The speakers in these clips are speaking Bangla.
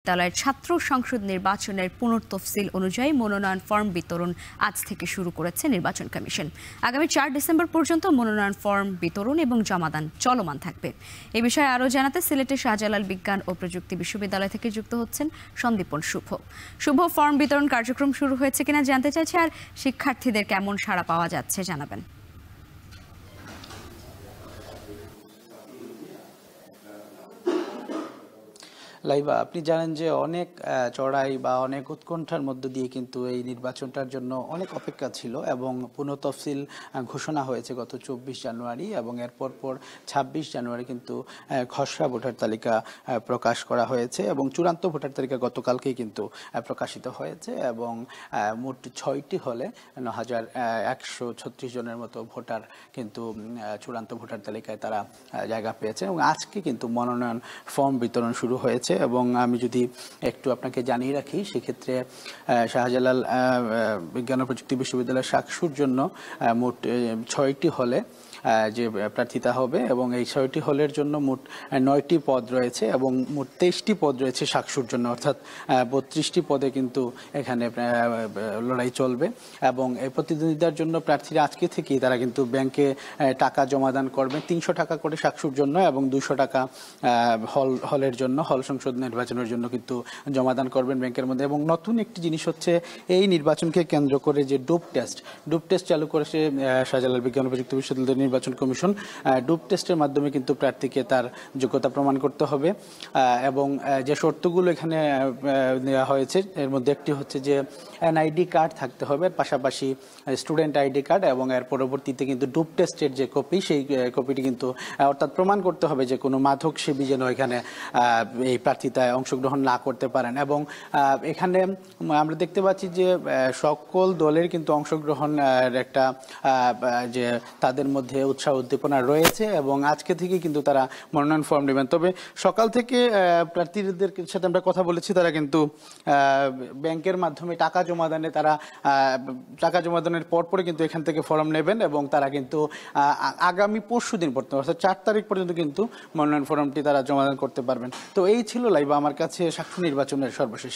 বিশ্ববিদ্যালয়ের ছাত্র সংসদ নির্বাচনের পুনর্তফসিল অনুযায়ী মনোনয়ন ফর্ম বিতরণ আজ থেকে শুরু করেছে নির্বাচন কমিশন। আগামী 4 ডিসেম্বর পর্যন্ত মনোনয়ন ফর্ম বিতরণ এবং জমাদান চলমান থাকবে। এ বিষয়ে আরও জানাতে সিলেটের শাহজালাল বিজ্ঞান ও প্রযুক্তি বিশ্ববিদ্যালয় থেকে যুক্ত হচ্ছেন সন্দীপন শুভ। ফর্ম বিতরণ কার্যক্রম শুরু হয়েছে কিনা জানতে চাইছে, আর শিক্ষার্থীদের কেমন সাড়া পাওয়া যাচ্ছে জানাবেন। লাইবা, আপনি জানেন যে অনেক চড়াই বা অনেক উৎকণ্ঠার মধ্য দিয়ে কিন্তু এই নির্বাচনটার জন্য অনেক অপেক্ষা ছিল এবং পুনঃতফসিল ঘোষণা হয়েছে গত 24 জানুয়ারি এবং এরপর 26 জানুয়ারি কিন্তু খসড়া ভোটার তালিকা প্রকাশ করা হয়েছে এবং চূড়ান্ত ভোটার তালিকা গতকালকেই কিন্তু প্রকাশিত হয়েছে এবং মোট 6টি হলে 9136 জনের মতো ভোটার কিন্তু চূড়ান্ত ভোটার তালিকায় তারা জায়গা পেয়েছে এবং আজকে কিন্তু মনোনয়ন ফর্ম বিতরণ শুরু হয়েছে। এবং আমি যদি একটু আপনাকে জানিয়ে রাখি, সেক্ষেত্রে শাহজালাল বিজ্ঞান ও প্রযুক্তি বিশ্ববিদ্যালয়ের শাকসুর জন্য মোট 6টি হলে যে প্রার্থিতা হবে এবং এই 6টি হলের জন্য মোট 9টি পদ রয়েছে এবং মোট 23টি পদ রয়েছে শাকসুর জন্য, অর্থাৎ 32টি পদে কিন্তু এখানে লড়াই চলবে এবং এই প্রতিদ্বন্দ্বিতার জন্য প্রার্থীরা আজকে থেকেই তারা কিন্তু ব্যাংকে টাকা জমাদান করবেন। 300 টাকা করে শাকসুর জন্য এবং 200 টাকা হলের জন্য, হল সংসদ নির্বাচনের জন্য কিন্তু জমাদান করবেন ব্যাংকের মধ্যে। এবং নতুন একটি জিনিস হচ্ছে এই নির্বাচনকে কেন্দ্র করে যে ডোপ টেস্ট চালু করেছে শাহজালাল বিজ্ঞান ও প্রযুক্তি বিশ্ববিদ্যালয়ের নির্বাচন কমিশন। ডোপ টেস্টের মাধ্যমে কিন্তু প্রার্থীকে তার যোগ্যতা প্রমাণ করতে হবে এবং যে শর্তগুলো এখানে নেওয়া হয়েছে এর মধ্যে একটি হচ্ছে যে এনআইডি কার্ড থাকতে হবে, পাশাপাশি স্টুডেন্ট আইডি কার্ড এবং এর পরবর্তীতে কিন্তু ডোপ টেস্টের যে কপি, সেই কপিটি কিন্তু অর্থাৎ প্রমাণ করতে হবে যে কোনো মাদক সেবী যেন এখানে এই প্রার্থিতায় অংশগ্রহণ না করতে পারেন। এবং এখানে আমরা দেখতে পাচ্ছি যে সকল দলের কিন্তু অংশগ্রহণের একটা যে তাদের মধ্যে উৎসাহ উদ্দীপনা রয়েছে এবং আজকে থেকে কিন্তু তারা মনোনয়ন ফর্ম নেবেন। তবে সকাল থেকে প্রার্থীদের সাথে আমরা কথা বলেছি, তারা কিন্তু ব্যাংকের মাধ্যমে টাকা জমাদানের পরপরে কিন্তু এখান থেকে ফর্ম নেবেন এবং তারা কিন্তু আগামী পরশুদিন পর্যন্ত অর্থাৎ 4 তারিখ পর্যন্ত কিন্তু মনোনয়ন ফর্মটি তারা জমাদান করতে পারবেন। তো এই ছিল লাইবা আমার কাছে শাকসুর নির্বাচনের সর্বশেষ।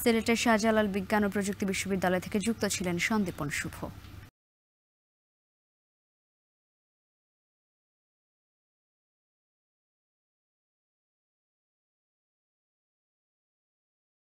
সিলেটের শাহজালাল বিজ্ঞান ও প্রযুক্তি বিশ্ববিদ্যালয় থেকে যুক্ত ছিলেন সন্দীপন শুভ।